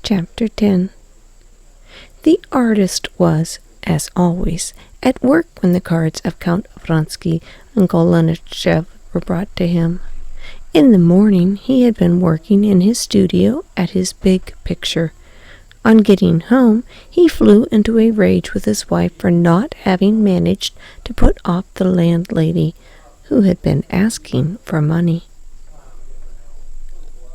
Chapter 10. The artist was, as always, at work when the cards of Count Vronsky and Golenichev were brought to him. In the morning he had been working in his studio at his big picture. On getting home, he flew into a rage with his wife for not having managed to put off the landlady, who had been asking for money.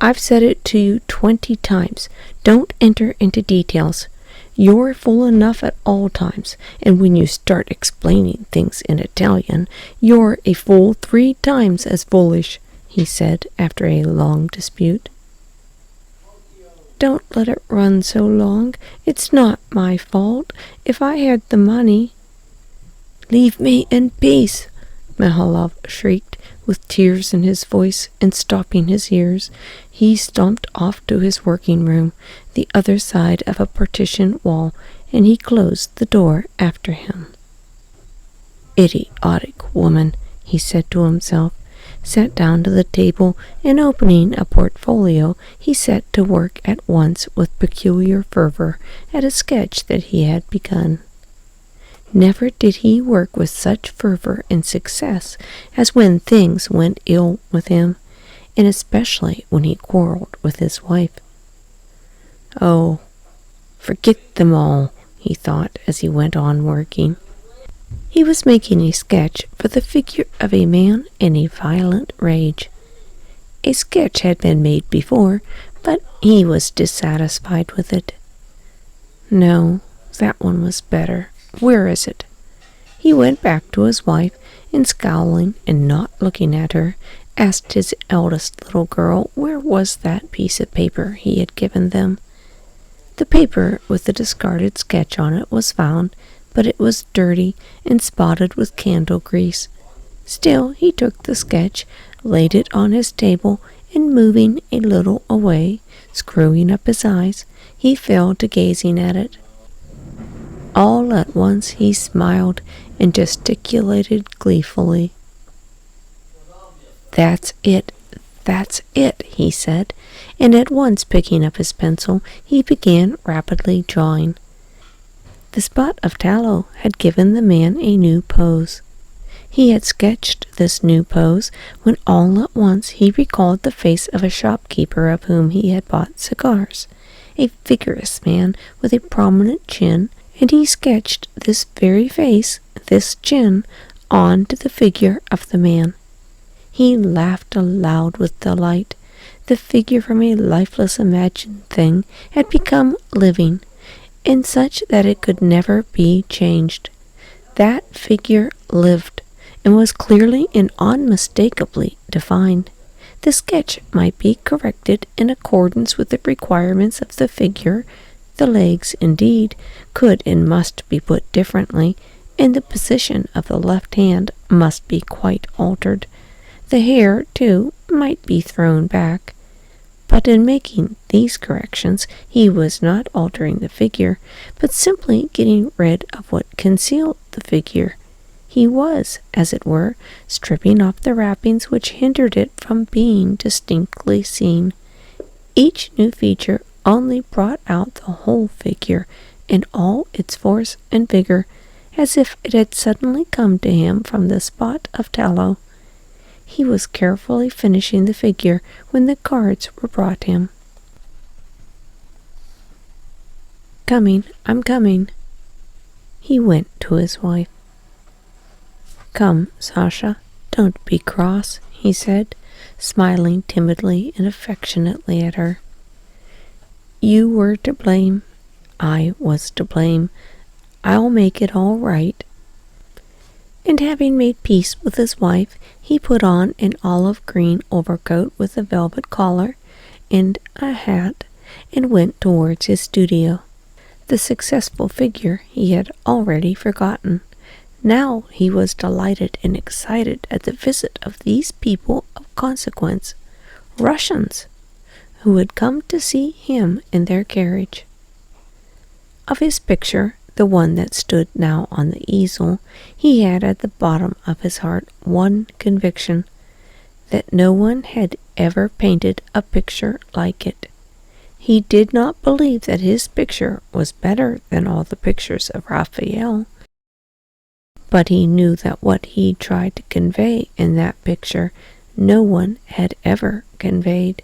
"I've said it to you 20 times. Don't enter into details. You're fool enough at all times, and when you start explaining things in Italian, you're a fool 3 times as foolish," he said after a long dispute. "Don't let it run so long. It's not my fault. If I had the money—" "Leave me in peace," Mihailov shrieked, with tears in his voice and stopping his ears. He stomped off to his working room, the other side of a partition wall, and he closed the door after him. "Idiotic woman," he said to himself, sat down to the table, and opening a portfolio, he set to work at once with peculiar fervor at a sketch that he had begun. Never did he work with such fervor and success as when things went ill with him, and especially when he quarreled with his wife. "Oh, forget them all," he thought as he went on working. He was making a sketch for the figure of a man in a violent rage. A sketch had been made before, but he was dissatisfied with it. No, that one was better. Where is it? He went back to his wife, and scowling and not looking at her, asked his eldest little girl where was that piece of paper he had given them. The paper with the discarded sketch on it was found, but it was dirty and spotted with candle grease. Still, he took the sketch, laid it on his table, and moving a little away, screwing up his eyes, he fell to gazing at it. All at once he smiled and gesticulated gleefully. "That's it, he said, and at once picking up his pencil, he began rapidly drawing. The spot of tallow had given the man a new pose. He had sketched this new pose when all at once he recalled the face of a shopkeeper of whom he had bought cigars, a vigorous man with a prominent chin, and he sketched this very face, this chin, on to the figure of the man. He laughed aloud with delight. The figure from a lifeless imagined thing had become living, and such that it could never be changed. That figure lived, and was clearly and unmistakably defined. The sketch might be corrected in accordance with the requirements of the figure. The legs, indeed, could and must be put differently, and the position of the left hand must be quite altered. The hair, too, might be thrown back. But in making these corrections, he was not altering the figure, but simply getting rid of what concealed the figure. He was, as it were, stripping off the wrappings which hindered it from being distinctly seen. Each new feature only brought out the whole figure in all its force and vigor, as if it had suddenly come to him from the spot of tallow. He was carefully finishing the figure when the cards were brought him. I'm coming." He went to his wife. "Come, Sasha, don't be cross," he said, smiling timidly and affectionately at her. "You were to blame. I was to blame. I'll make it all right." And having made peace with his wife, he put on an olive green overcoat with a velvet collar and a hat, and went towards his studio. The successful figure he had already forgotten. Now he was delighted and excited at the visit of these people of consequence, Russians, who had come to see him in their carriage. Of his picture, the one that stood now on the easel, he had at the bottom of his heart one conviction, that no one had ever painted a picture like it. He did not believe that his picture was better than all the pictures of Raphael, but he knew that what he tried to convey in that picture no one had ever conveyed.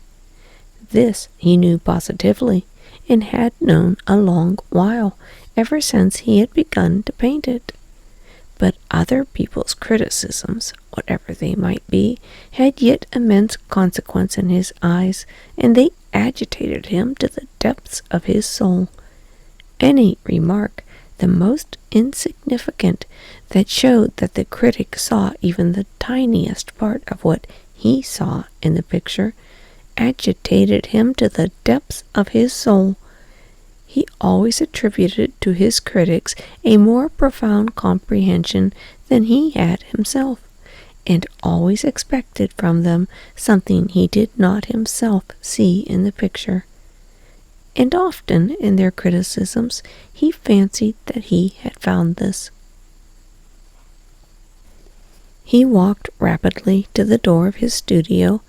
This he knew positively, and had known a long while, ever since he had begun to paint it. But other people's criticisms, whatever they might be, had yet immense consequence in his eyes, and they agitated him to the depths of his soul. Any remark, the most insignificant, that showed that the critic saw even the tiniest part of what he saw in the picture, agitated him to the depths of his soul. He always attributed to his critics a more profound comprehension than he had himself, and always expected from them something he did not himself see in the picture. And often in their criticisms he fancied that he had found this. He walked rapidly to the door of his studio,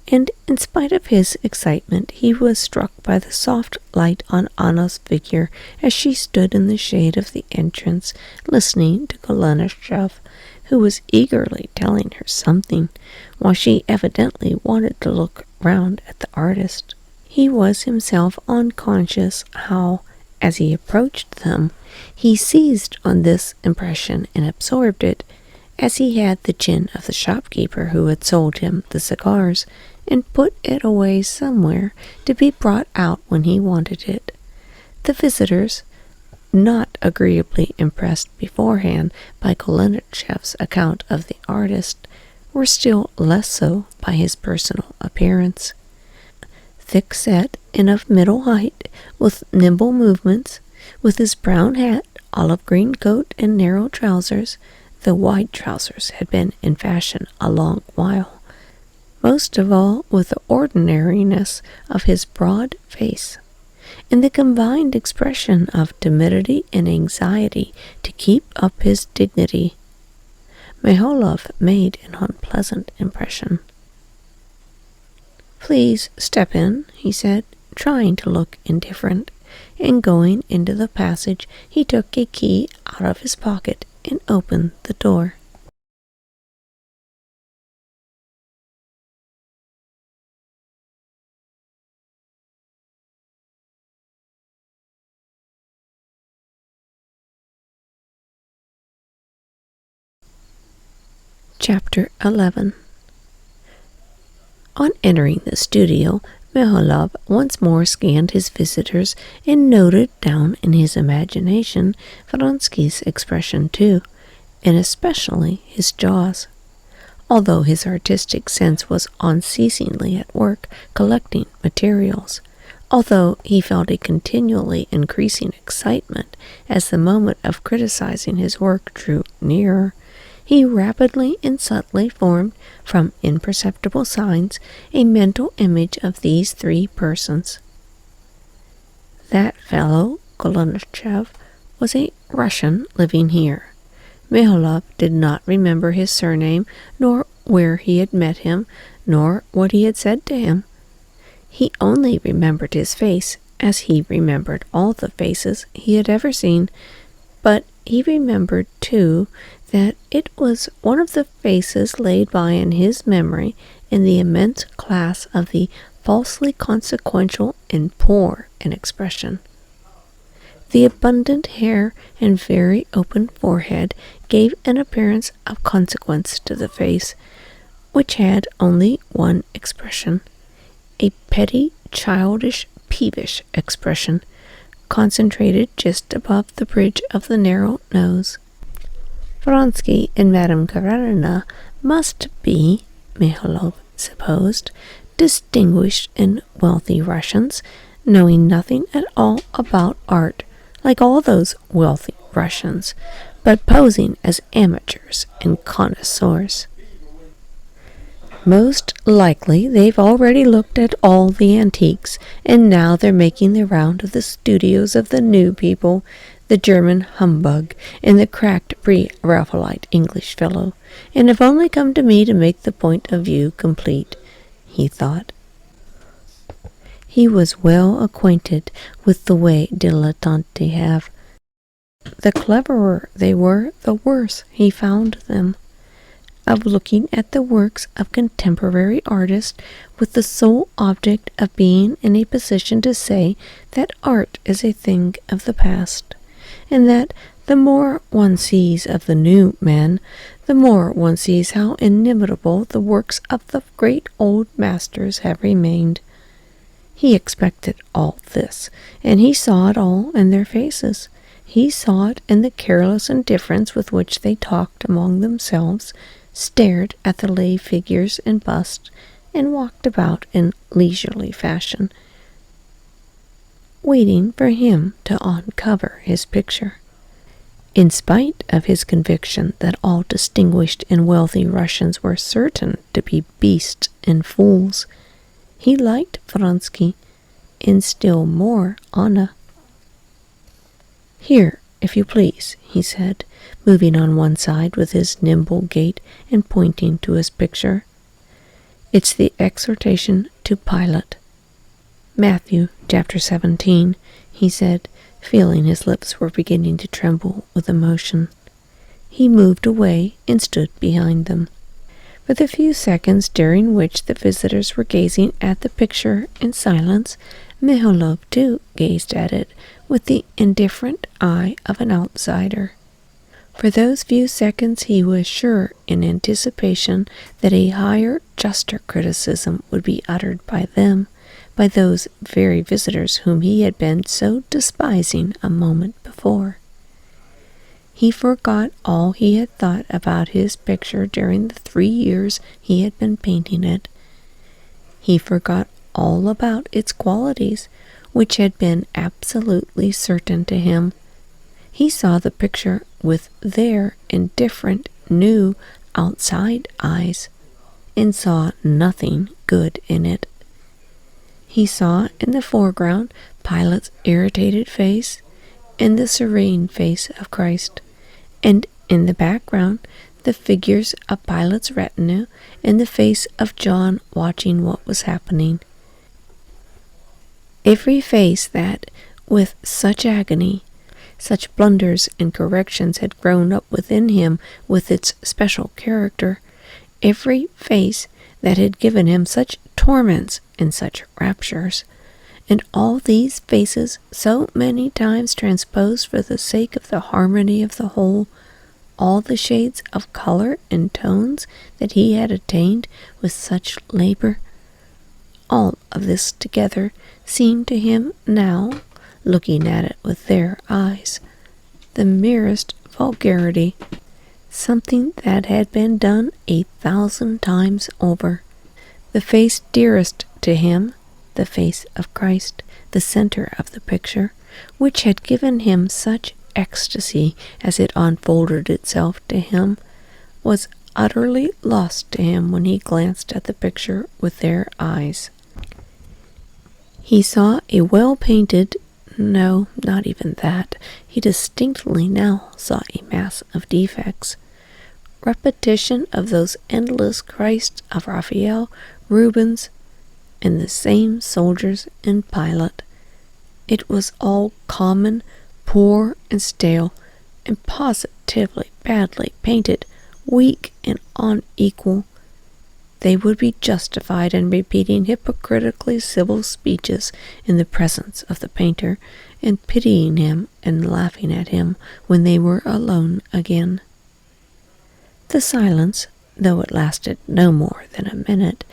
and in spite of his excitement he was struck by the soft light on Anna's figure as she stood in the shade of the entrance, listening to Golenishtchev, who was eagerly telling her something, while she evidently wanted to look round at the artist. He was himself unconscious how, as he approached them, he seized on this impression and absorbed it, as he had the chin of the shopkeeper who had sold him the cigars, and put it away somewhere to be brought out when he wanted it. The visitors, not agreeably impressed beforehand by Golenishtchev's account of the artist, were still less so by his personal appearance. Thick-set and of middle height, with nimble movements, with his brown hat, olive green coat, and narrow trousers, though wide trousers had been in fashion a long while. Most of all with the ordinariness of his broad face, and the combined expression of timidity and anxiety to keep up his dignity. Mihailov made an unpleasant impression. "Please step in," he said, trying to look indifferent, and going into the passage he took a key out of his pocket and opened the door. Chapter 11. On entering the studio, Mihailov once more scanned his visitors and noted down in his imagination Vronsky's expression too, and especially his jaws. Although his artistic sense was unceasingly at work collecting materials, although he felt a continually increasing excitement as the moment of criticizing his work drew nearer, he rapidly and subtly formed, from imperceptible signs, a mental image of these three persons. That fellow, Golenishtchev, was a Russian living here. Mihailov did not remember his surname, nor where he had met him, nor what he had said to him. He only remembered his face, as he remembered all the faces he had ever seen, but he remembered, too, that it was one of the faces laid by in his memory in the immense class of the falsely consequential and poor in expression. The abundant hair and very open forehead gave an appearance of consequence to the face, which had only one expression, a petty, childish, peevish expression, concentrated just above the bridge of the narrow nose. Vronsky and Madame Karenina must be, Mihailov supposed, distinguished and wealthy Russians, knowing nothing at all about art, like all those wealthy Russians, but posing as amateurs and connoisseurs. Most likely they've already looked at all the antiques, and now they're making the round of the studios of the new people, the German humbug, and the cracked pre-Raphaelite English fellow, and have only come to me to make the point of view complete, he thought. He was well acquainted with the way dilettanti have. The cleverer they were, the worse he found them. Of looking at the works of contemporary artists with the sole object of being in a position to say that art is a thing of the past, and that the more one sees of the new men, the more one sees how inimitable the works of the great old masters have remained. He expected all this, and he saw it all in their faces. He saw it in the careless indifference with which they talked among themselves, stared at the lay figures and busts, and walked about in leisurely fashion, waiting for him to uncover his picture. In spite of his conviction that all distinguished and wealthy Russians were certain to be beasts and fools, he liked Vronsky, and still more Anna. "Here, if you please," he said, moving on one side with his nimble gait and pointing to his picture. "It's the exhortation to Pilate. Matthew chapter 17, he said, feeling his lips were beginning to tremble with emotion. He moved away and stood behind them. For the few seconds during which the visitors were gazing at the picture in silence, Mihailov too gazed at it with the indifferent eye of an outsider. For those few seconds he was sure in anticipation that a higher, juster criticism would be uttered by them, by those very visitors whom he had been so despising a moment before. He forgot all he had thought about his picture during the 3 years he had been painting it. He forgot all about its qualities, which had been absolutely certain to him. He saw the picture with their indifferent, new, outside eyes, and saw nothing good in it. He saw in the foreground Pilate's irritated face and the serene face of Christ, and in the background the figures of Pilate's retinue and the face of John watching what was happening. Every face that, with such agony, such blunders and corrections had grown up within him with its special character, every face that had given him such torments and such raptures, and all these faces so many times transposed for the sake of the harmony of the whole, all the shades of color and tones that he had attained with such labor, all of this together seemed to him now, looking at it with their eyes, the merest vulgarity, something that had been done 1,000 times over. The face dearest to him, the face of Christ, the center of the picture, which had given him such ecstasy as it unfolded itself to him, was utterly lost to him when he glanced at the picture with their eyes. He saw a well-painted, no, not even that, he distinctly now saw a mass of defects, repetition of those endless Christs of Raphael, Rubens, and the same soldiers in Pilate. It was all common, poor, and stale, and positively badly painted, weak and unequal. They would be justified in repeating hypocritically civil speeches in the presence of the painter, and pitying him and laughing at him when they were alone again. The silence, though it lasted no more than a minute,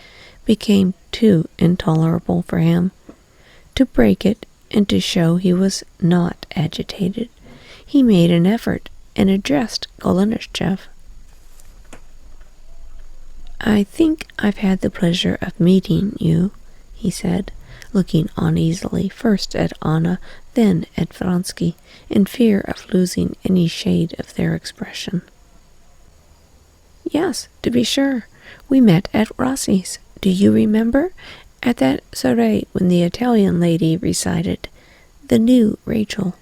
became too intolerable for him. To break it and to show he was not agitated, he made an effort and addressed Golenishtchev. "I think I've had the pleasure of meeting you," he said, looking uneasily first at Anna, then at Vronsky, in fear of losing any shade of their expression. "Yes, to be sure. We met at Rossi's. Do you remember? At that soirée when the Italian lady recited, 'The New Rachel.'"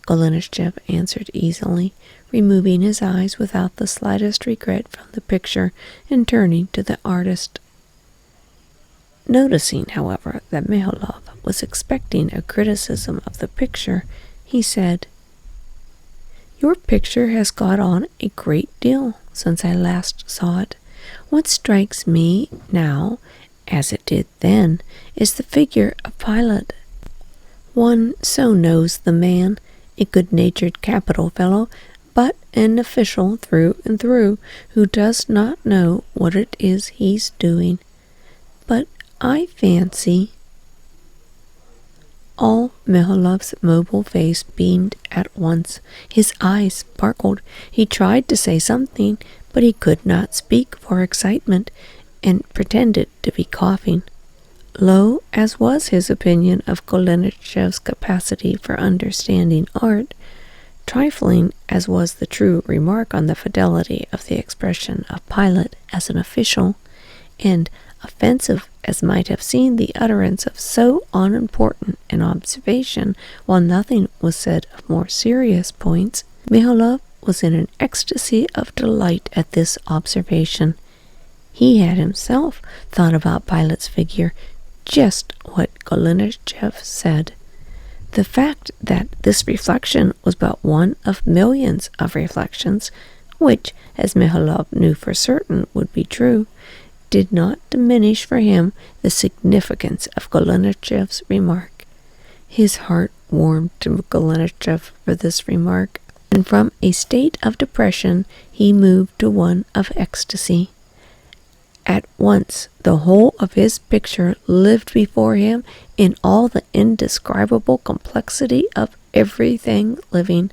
Golenishtchev answered easily, removing his eyes without the slightest regret from the picture and turning to the artist. Noticing, however, that Mihailov was expecting a criticism of the picture, he said, "Your picture has got on a great deal since I last saw it. What strikes me now, as it did then, is the figure of Pilate. One so knows the man, a good-natured capital fellow, but an official through and through, who does not know what it is he's doing. But I fancy—" All Mihailov's mobile face beamed at once. His eyes sparkled. He tried to say something, but he could not speak for excitement, and pretended to be coughing. Low as was his opinion of Golenishtchev's capacity for understanding art, trifling as was the true remark on the fidelity of the expression of Pilate as an official, and offensive as might have seemed the utterance of so unimportant an observation, while nothing was said of more serious points, Mihailov was in an ecstasy of delight at this observation. He had himself thought about Pilate's figure, just what Golenishtchev said. The fact that this reflection was but one of millions of reflections, which, as Mihailov knew for certain would be true, did not diminish for him the significance of Golenishtchev's remark. His heart warmed to Golenishtchev for this remark, and from a state of depression he moved to one of ecstasy. At once the whole of his picture lived before him in all the indescribable complexity of everything living.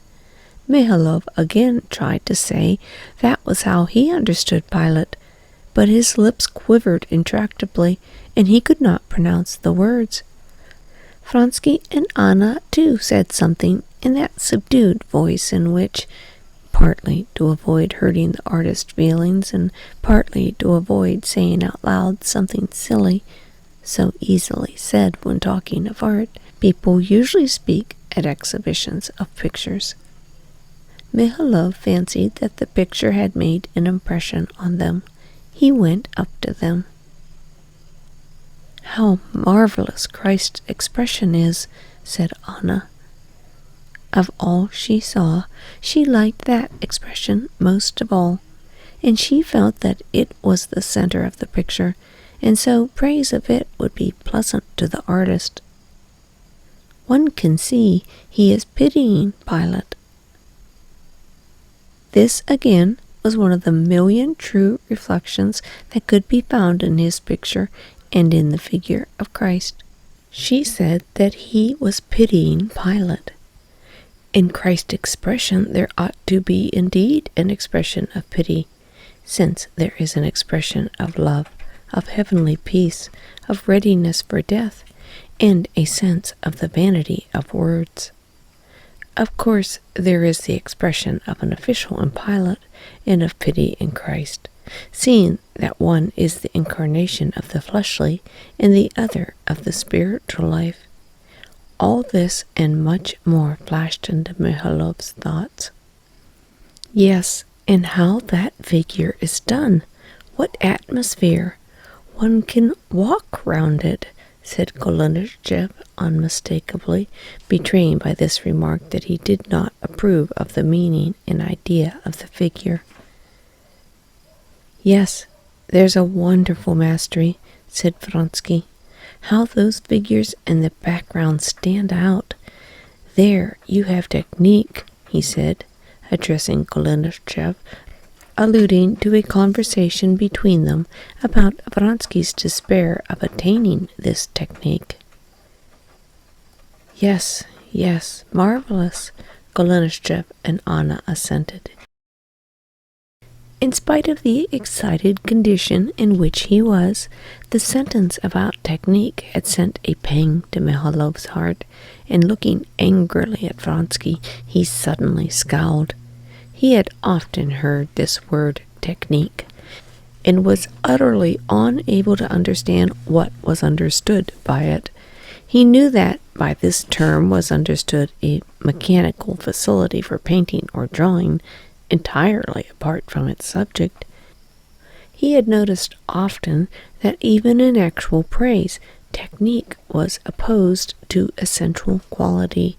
Mihailov again tried to say that was how he understood Pilate, but his lips quivered intractably, and he could not pronounce the words. Vronsky and Anna, too, said something in that subdued voice in which, partly to avoid hurting the artist's feelings, and partly to avoid saying out loud something silly, so easily said when talking of art, people usually speak at exhibitions of pictures. Mihailov fancied that the picture had made an impression on them. He went up to them. "How marvelous Christ's expression is," said Anna. Of all she saw, she liked that expression most of all, and she felt that it was the center of the picture, and so praise of it would be pleasant to the artist. One can see he is pitying Pilate. This again was one of the million true reflections that could be found in his picture and in the figure of Christ. She said that he was pitying Pilate. In Christ's expression there ought to be indeed an expression of pity, since there is an expression of love, of heavenly peace, of readiness for death, and a sense of the vanity of words. Of course, there is the expression of an official in Pilate, and of pity in Christ, seeing that one is the incarnation of the fleshly, and the other of the spiritual life. All this and much more flashed into Mihailov's thoughts. Yes, and how that figure is done! What atmosphere! One can walk round it, said Golenishtchev unmistakably, betraying by this remark that he did not approve of the meaning and idea of the figure. Yes, there's a wonderful mastery, said Vronsky. How those figures in the background stand out. There you have technique, he said, addressing Golenishtchev, alluding to a conversation between them about Vronsky's despair of attaining this technique. Yes, marvelous, Golenishtchev and Anna assented. In spite of the excited condition in which he was, the sentence about technique had sent a pang to Mihailov's heart, and looking angrily at Vronsky, he suddenly scowled. He had often heard this word technique, and was utterly unable to understand what was understood by it. He knew that by this term was understood a mechanical facility for painting or drawing, entirely apart from its subject. He had noticed often that even in actual praise, technique was opposed to essential quality,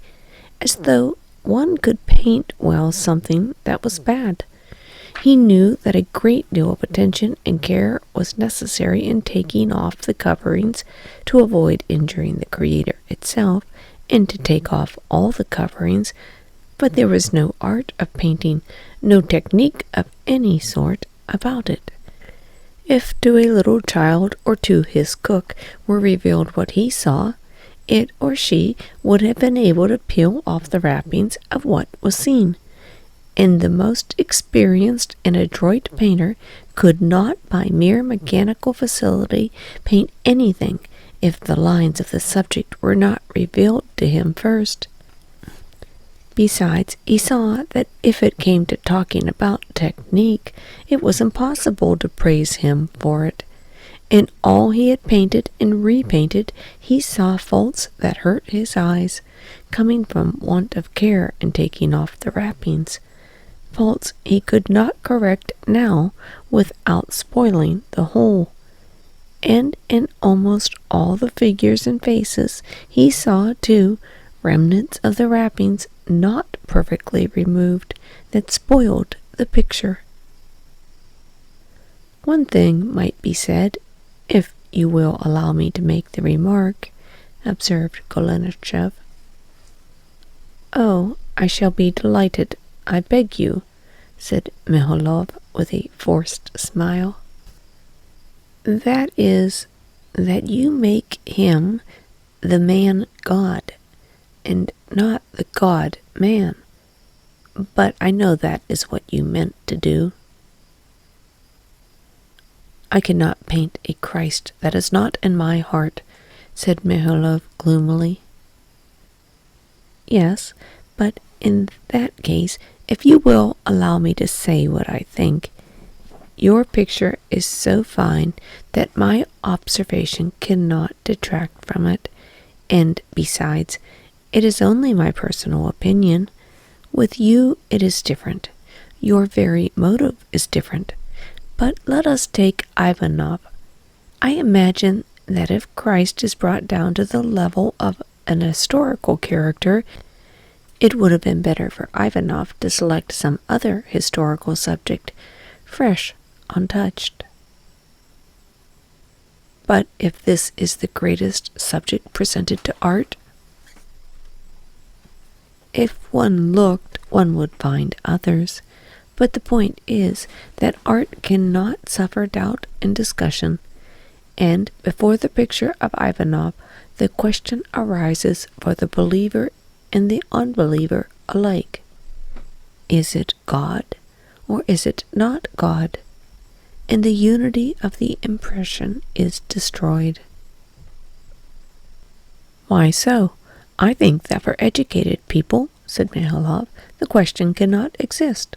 as though one could paint well something that was bad. He knew that a great deal of attention and care was necessary in taking off the coverings to avoid injuring the creator itself, and to take off all the coverings, but there was no art of painting, no technique of any sort about it. If to a little child or to his cook were revealed what he saw, it or she would have been able to peel off the wrappings of what was seen, and the most experienced and adroit painter could not by mere mechanical facility paint anything if the lines of the subject were not revealed to him first. Besides, he saw that if it came to talking about technique, it was impossible to praise him for it. In all he had painted and repainted, he saw faults that hurt his eyes, coming from want of care in taking off the wrappings, faults he could not correct now without spoiling the whole. And in almost all the figures and faces he saw, too, remnants of the wrappings not perfectly removed that spoiled the picture. One thing might be said, if you will allow me to make the remark, observed Golenishtchev. Oh, I shall be delighted, I beg you, said Mihailov with a forced smile. That is, that you make him the man-god, and not the God-man. But I know that is what you meant to do. I cannot paint a Christ that is not in my heart, said Mihailov gloomily. Yes, but in that case, if you will allow me to say what I think, your picture is so fine that my observation cannot detract from it, and besides, it is only my personal opinion. With you it is different. Your very motive is different. But let us take Ivanov. I imagine that if Christ is brought down to the level of an historical character, it would have been better for Ivanov to select some other historical subject, fresh, untouched. But if this is the greatest subject presented to art, if one looked, one would find others. But the point is that art cannot suffer doubt and discussion, and before the picture of Ivanov, the question arises for the believer and the unbeliever alike. Is it God, or is it not God? And the unity of the impression is destroyed. Why so? I think that for educated people, said Mihailov, the question cannot exist.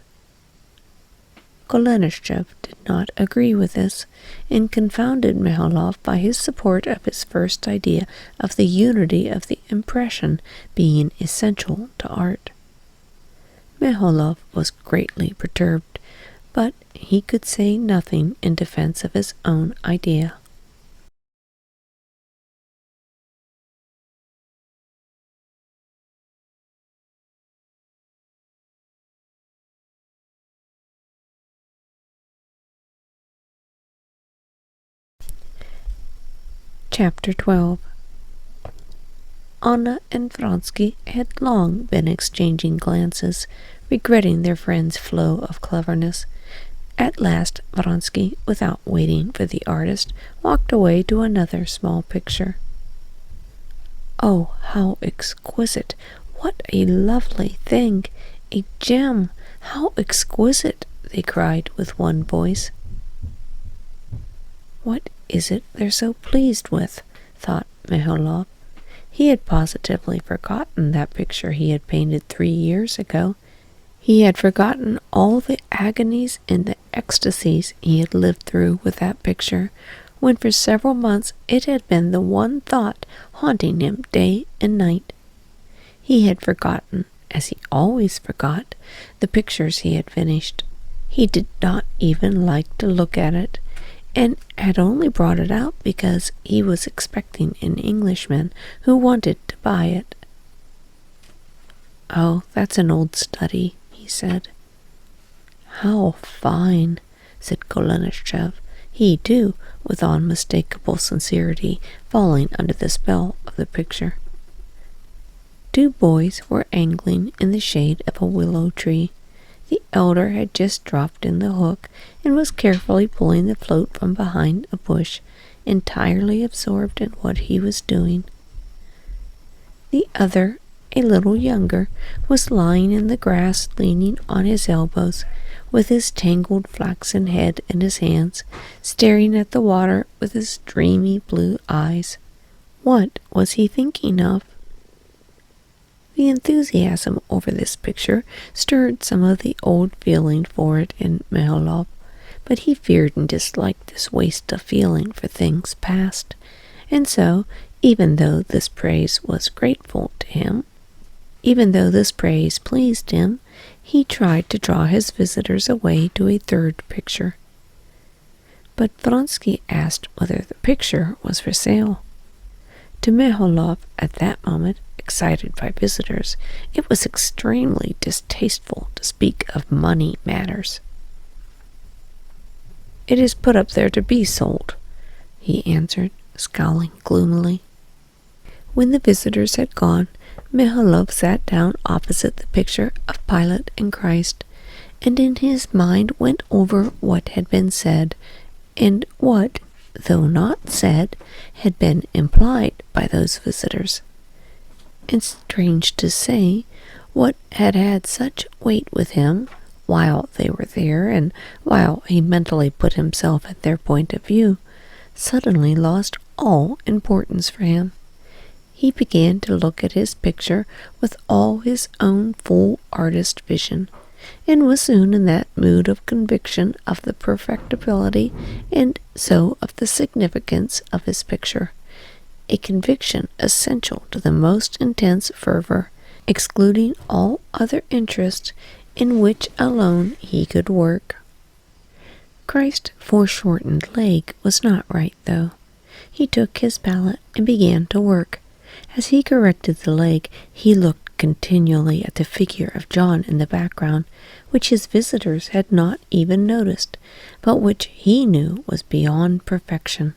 Golenishtchev did not agree with this, and confounded Mihailov by his support of his first idea of the unity of the impression being essential to art. Mihailov was greatly perturbed, but he could say nothing in defense of his own idea. Chapter 12. Anna and Vronsky had long been exchanging glances, regretting their friend's flow of cleverness. At last Vronsky, without waiting for the artist, walked away to another small picture. Oh, how exquisite! What a lovely thing! A gem! How exquisite! They cried with one voice. What is it they're so pleased with? Thought Mihailov. He had positively forgotten that picture he had painted 3 years ago. He had forgotten all the agonies and the ecstasies he had lived through with that picture, when for several months it had been the one thought haunting him day and night. He had forgotten, as he always forgot, the pictures he had finished. He did not even like to look at it, and had only brought it out because he was expecting an Englishman who wanted to buy it. "Oh, that's an old study," he said. "How fine," said Golenishtchev, he too, with unmistakable sincerity, falling under the spell of the picture. Two boys were angling in the shade of a willow tree. The elder had just dropped in the hook and was carefully pulling the float from behind a bush, entirely absorbed in what he was doing. The other, a little younger, was lying in the grass, leaning on his elbows, with his tangled flaxen head in his hands, staring at the water with his dreamy blue eyes. What was he thinking of? The enthusiasm over this picture stirred some of the old feeling for it in Mihailov, but he feared and disliked this waste of feeling for things past, and so, even though this praise was grateful to him, even though this praise pleased him, he tried to draw his visitors away to a third picture. But Vronsky asked whether the picture was for sale. To Mihailov, at that moment, excited by visitors, it was extremely distasteful to speak of money matters. "It is put up there to be sold," he answered, scowling gloomily. When the visitors had gone, Mihailov sat down opposite the picture of Pilate and Christ, and in his mind went over what had been said, and what, though not said, had been implied by those visitors. And strange to say, what had had such weight with him while they were there, and while he mentally put himself at their point of view, suddenly lost all importance for him. He began to look at his picture with all his own full artist vision, and was soon in that mood of conviction of the perfectibility and so of the significance of his picture, a conviction essential to the most intense fervor, excluding all other interests in which alone he could work. Christ's foreshortened leg was not right, though. He took his palette and began to work. As he corrected the leg, he looked continually at the figure of John in the background, which his visitors had not even noticed, but which he knew was beyond perfection.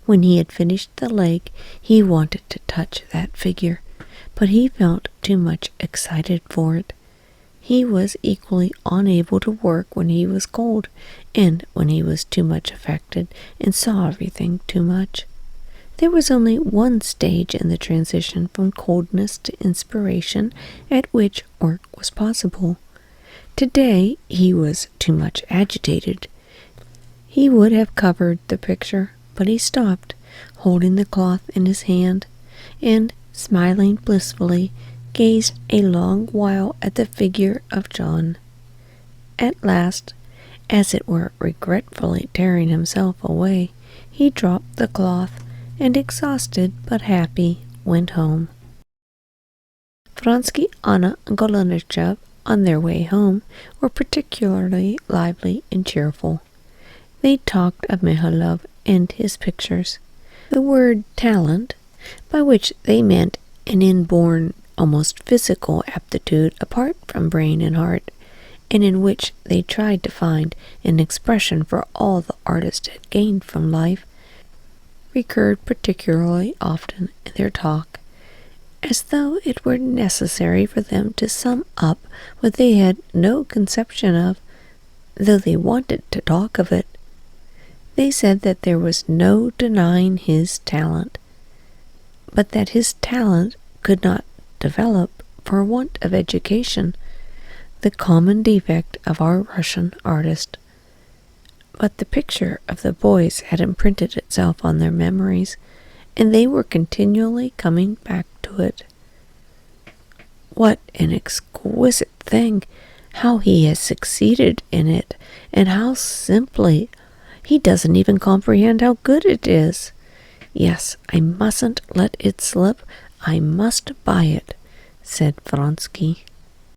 When he had finished the leg, he wanted to touch that figure, but he felt too much excited for it. He was equally unable to work when he was cold, and when he was too much affected and saw everything too much. There was only one stage in the transition from coldness to inspiration at which work was possible. Today he was too much agitated. He would have covered the picture, but he stopped, holding the cloth in his hand, and, smiling blissfully, gazed a long while at the figure of John. At last, as it were regretfully tearing himself away, he dropped the cloth, and exhausted but happy, went home. Vronsky, Anna, and Golenishtchev, on their way home, were particularly lively and cheerful. They talked of Mihailov and his pictures. The word talent, by which they meant an inborn, almost physical aptitude apart from brain and heart, and in which they tried to find an expression for all the artist had gained from life, recurred particularly often in their talk, as though it were necessary for them to sum up what they had no conception of, though they wanted to talk of it. They said that there was no denying his talent, but that his talent could not develop for want of education, the common defect of our Russian artist. But the picture of the boys had imprinted itself on their memories, and they were continually coming back to it. What an exquisite thing! How he has succeeded in it, and how simply! He doesn't even comprehend how good it is. Yes, I mustn't let it slip. I must buy it, said Vronsky.